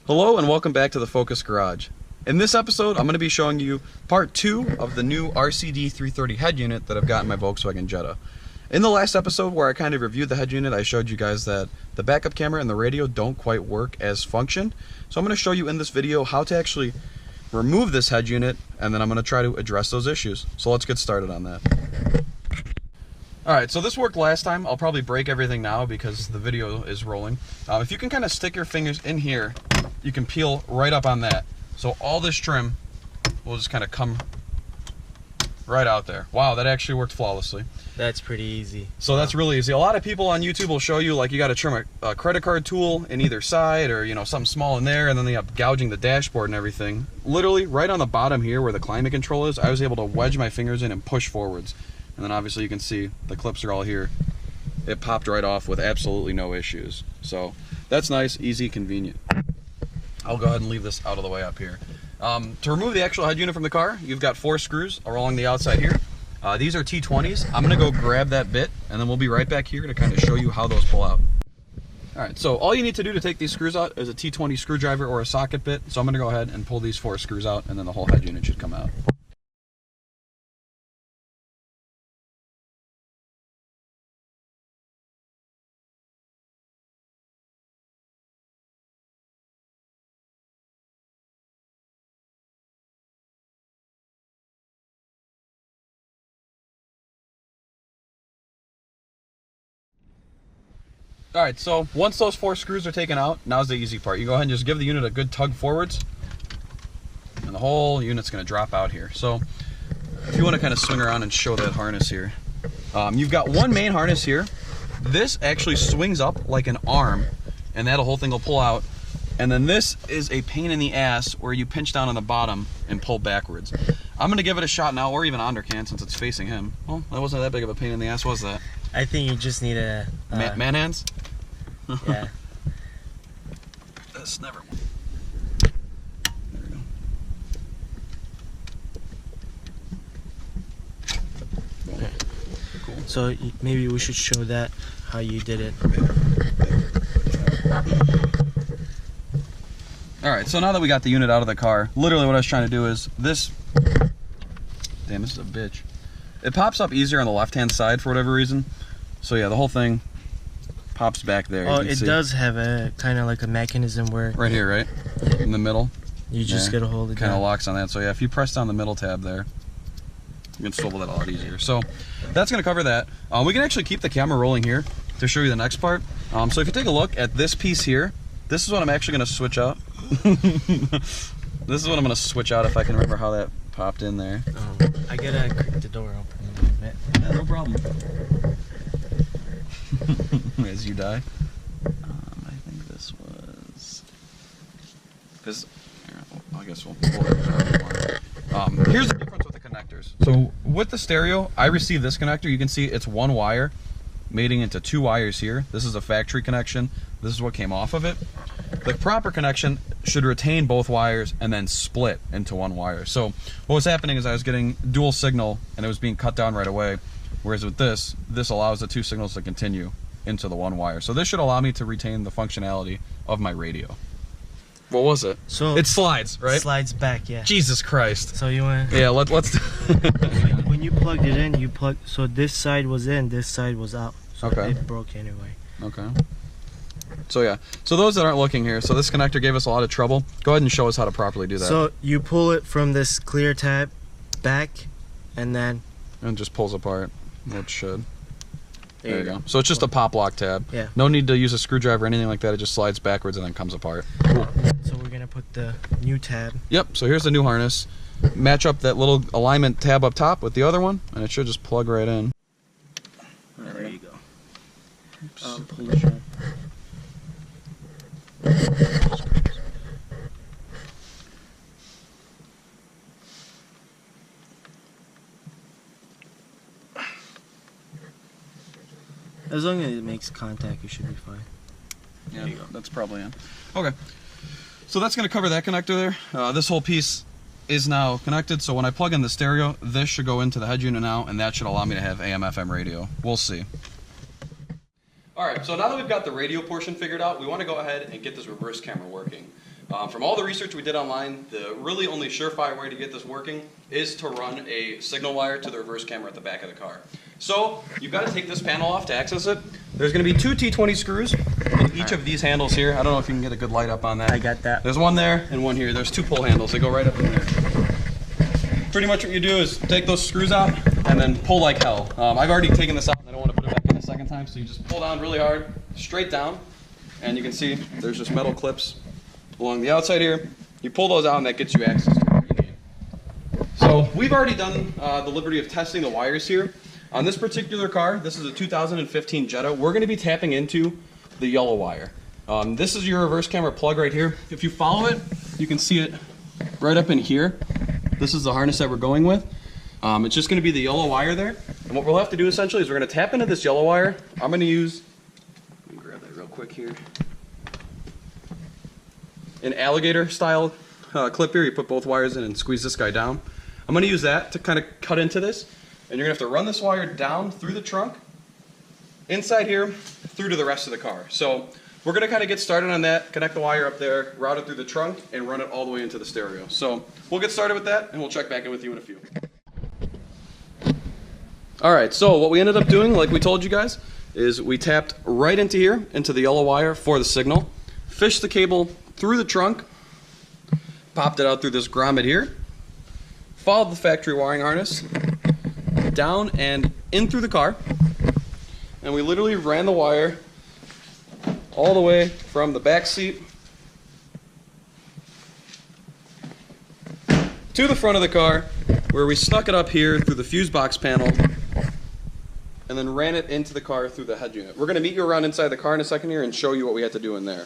Hello and welcome back to the Focus Garage. In this episode, I'm going to be showing you part 2 of the new RCD330 head unit that I've got in my Volkswagen Jetta. In the last episode where I kind of reviewed the head unit, I showed you guys that the backup camera and the radio don't quite work as function. So I'm going to show you in this video how to actually remove this head unit, and then I'm going to try to address those issues. So let's get started on that. Alright, so this worked last time. I'll probably break everything now because the video is rolling. If you can kind of stick your fingers in here, you can peel right up on that. So all this trim will just kind of come right out there. Wow, that actually worked flawlessly. That's pretty easy. So that's really easy. A lot of people on YouTube will show you like you got to trim a credit card tool in either side, or something small in there, and then they have gouging the dashboard and everything. Literally right on the bottom here where the climate control is, I was able to wedge my fingers in and push forwards. And then obviously you can see the clips are all here. It popped right off with absolutely no issues. So that's nice, easy, convenient. I'll go ahead and leave this out of the way up here. To remove the actual head unit from the car, you've got 4 screws along the outside here. These are T20s. I'm gonna go grab that bit, and then we'll be right back here to kind of show you how those pull out. All right, so all you need to do to take these screws out is a T20 screwdriver or a socket bit. So I'm gonna go ahead and pull these 4 screws out, and then the whole head unit should come out. Alright, so once those 4 screws are taken out, now's the easy part. You go ahead and just give the unit a good tug forwards, and the whole unit's going to drop out here. So if you want to kind of swing around and show that harness here, you've got one main harness here. This actually swings up like an arm, and that whole thing will pull out. And then this is a pain in the ass where you pinch down on the bottom and pull backwards. I'm going to give it a shot now, or even Onder can since it's facing him. Well, that wasn't that big of a pain in the ass, was that? I think you just need a... man hands? Yeah. This never. There we go. Okay. Cool. So maybe we should show that how you did it. Alright, so now that we got the unit out of the car, literally what I was trying to do is this. Damn, this is a bitch. It pops up easier on the left-hand side for whatever reason. So yeah, the whole thing pops back there. Oh, it does have a kind of like a mechanism where... Right here, right? In the middle. You just get a hold of it. Kind of locks on that. So yeah, if you press down the middle tab there, you can swivel that a lot easier. So that's going to cover that. We can actually keep the camera rolling here to show you the next part. So if you take a look at this piece here, this is what I'm actually going to switch out. This is what I'm going to switch out if I can remember how that popped in there. I gotta creak the door open a little bit. Yeah, no problem. As you die. I think this was... Because... I guess we'll pull it. Here's the difference with the connectors. So with the stereo, I received this connector. You can see it's one wire mating into 2 wires here. This is a factory connection. This is what came off of it. The proper connection should retain both wires and then split into 1 wire. So what was happening is I was getting dual signal and it was being cut down right away. Whereas with this allows the 2 signals to continue into the 1 wire. So this should allow me to retain the functionality of my radio. What was it? So it slides, right? Slides back, yeah. Jesus Christ. So you want... Yeah, let's... When you plugged it in, so this side was in, this side was out. So okay. It broke anyway. Okay. So yeah, so those that aren't looking here, so this connector gave us a lot of trouble. Go ahead and show us how to properly do that. So you pull it from this clear tab back, and then... And it just pulls apart. It should. There you go. So it's just a pop lock tab. Yeah. No need to use a screwdriver or anything like that. It just slides backwards and then comes apart. Cool. So we're gonna put the new tab. Yep, so here's the new harness. Match up that little alignment tab up top with the other one, and it should just plug right in. There you go. Oops. Pull the strap. As long as it makes contact, it should be fine. Yeah, there you go. That's probably in. Okay. So that's going to cover that connector there. This whole piece is now connected, so when I plug in the stereo, this should go into the head unit now, and that should allow me to have AM/FM radio. We'll see. Alright, so now that we've got the radio portion figured out, we want to go ahead and get this reverse camera working. From all the research we did online, the really only surefire way to get this working is to run a signal wire to the reverse camera at the back of the car. So, you've got to take this panel off to access it. There's going to be 2 T20 screws in each of these handles here. I don't know if you can get a good light up on that. I got that. There's one there and one here. There's 2 pull handles. They go right up in there. Pretty much what you do is take those screws out and then pull like hell. I've already taken this out and I don't want to put it back in a second time, so you just pull down really hard, straight down, and you can see there's just metal clips along the outside here. You pull those out and that gets you access to what you need. So we've already done the liberty of testing the wires here. On this particular car, this is a 2015 Jetta, we're going to be tapping into the yellow wire. This is your reverse camera plug right here. If you follow it, you can see it right up in here. This is the harness that we're going with. It's just going to be the yellow wire there. And what we'll have to do essentially is we're going to tap into this yellow wire. I'm going to use, let me grab that real quick here, an alligator style clip here. You put both wires in and squeeze this guy down. I'm going to use that to kind of cut into this. And you're going to have to run this wire down through the trunk, inside here, through to the rest of the car. So we're going to kind of get started on that, connect the wire up there, route it through the trunk, and run it all the way into the stereo. So we'll get started with that, and we'll check back in with you in a few. Alright, so what we ended up doing, like we told you guys, is we tapped right into here, into the yellow wire for the signal, fished the cable through the trunk, popped it out through this grommet here, followed the factory wiring harness, down and in through the car, and we literally ran the wire all the way from the back seat to the front of the car, where we stuck it up here through the fuse box panel and then ran it into the car through the head unit. We're going to meet you around inside the car in a second here and show you what we had to do in there.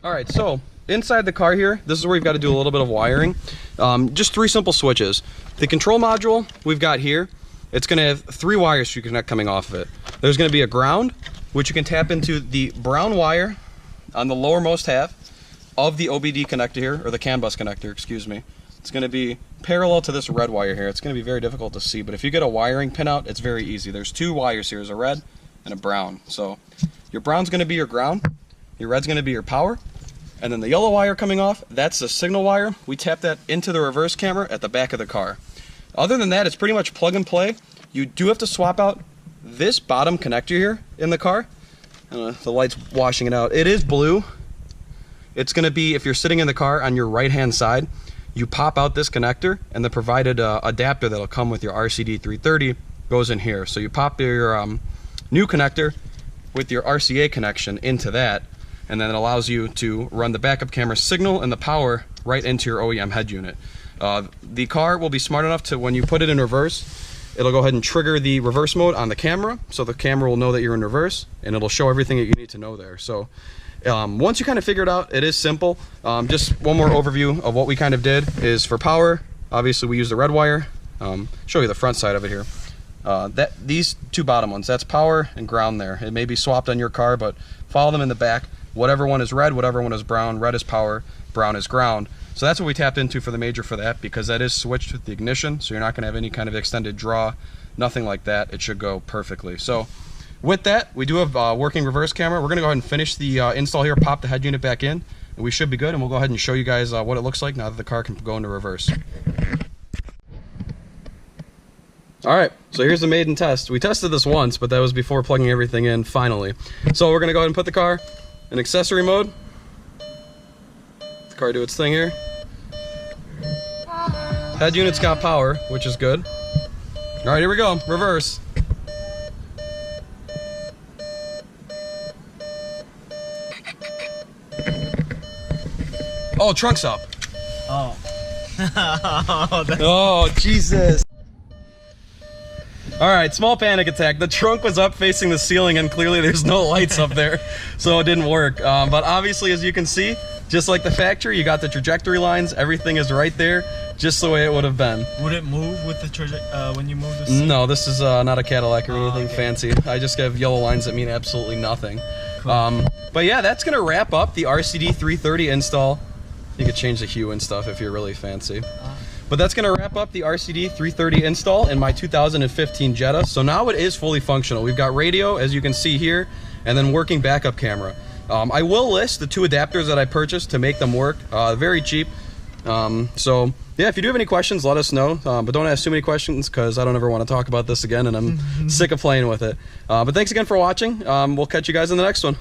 Alright, so inside the car here, this is where we've got to do a little bit of wiring. Just 3 simple switches. The control module we've got here, it's going to have 3 wires you can connect coming off of it. There's going to be a ground, which you can tap into the brown wire on the lowermost half of the OBD connector here, or the CAN bus connector, excuse me. It's going to be parallel to this red wire here. It's going to be very difficult to see, but if you get a wiring pin out, it's very easy. There's 2 wires here, there's a red and a brown. So your brown's going to be your ground, your red's going to be your power, and then the yellow wire coming off, that's the signal wire. We tap that into the reverse camera at the back of the car. Other than that, it's pretty much plug and play. You do have to swap out this bottom connector here in the car. The light's washing it out. It is blue. It's going to be, if you're sitting in the car on your right hand side, you pop out this connector and the provided adapter that'll come with your RCD330 goes in here. So you pop your new connector with your RCA connection into that, and then it allows you to run the backup camera signal and the power right into your OEM head unit. The car will be smart enough to, when you put it in reverse, it'll go ahead and trigger the reverse mode on the camera, so the camera will know that you're in reverse, and it'll show everything that you need to know there. So once you kind of figure it out, it is simple. Just one more overview of what we kind of did is for power, obviously we use the red wire. Show you the front side of it here. These 2 bottom ones, that's power and ground there. It may be swapped on your car, but follow them in the back. Whatever one is red, whatever one is brown. Red is power, brown is ground. So that's what we tapped into for the major for that, because that is switched with the ignition, so you're not going to have any kind of extended draw, nothing like that. It should go perfectly. So with that, we do have a working reverse camera. We're going to go ahead and finish the install here, pop the head unit back in, and we should be good, and we'll go ahead and show you guys what it looks like now that the car can go into reverse. Alright, so here's the maiden test. We tested this once, but that was before plugging everything in finally. So we're going to go ahead and put the car in accessory mode. Let the car do its thing here. Head unit's got power, which is good. Alright, here we go. Reverse. Oh, trunk's up. Oh. Oh, Jesus. Alright, small panic attack. The trunk was up facing the ceiling and clearly there's no lights up there, so it didn't work. But obviously, as you can see, just like the factory, you got the trajectory lines, everything is right there, just the way it would have been. Would it move with the when you move the seat? No, this is not a Cadillac or anything fancy. I just have yellow lines that mean absolutely nothing. Cool. But yeah, that's going to wrap up the RCD330 install You could change the hue and stuff if you're really fancy. But that's going to wrap up the RCD330 install in my 2015 Jetta. So now it is fully functional. We've got radio, as you can see here, and then working backup camera. I will list the 2 adapters that I purchased to make them work. Very cheap. So yeah, if you do have any questions, let us know. But don't ask too many questions because I don't ever want to talk about this again, and I'm sick of playing with it. But thanks again for watching. We'll catch you guys in the next one.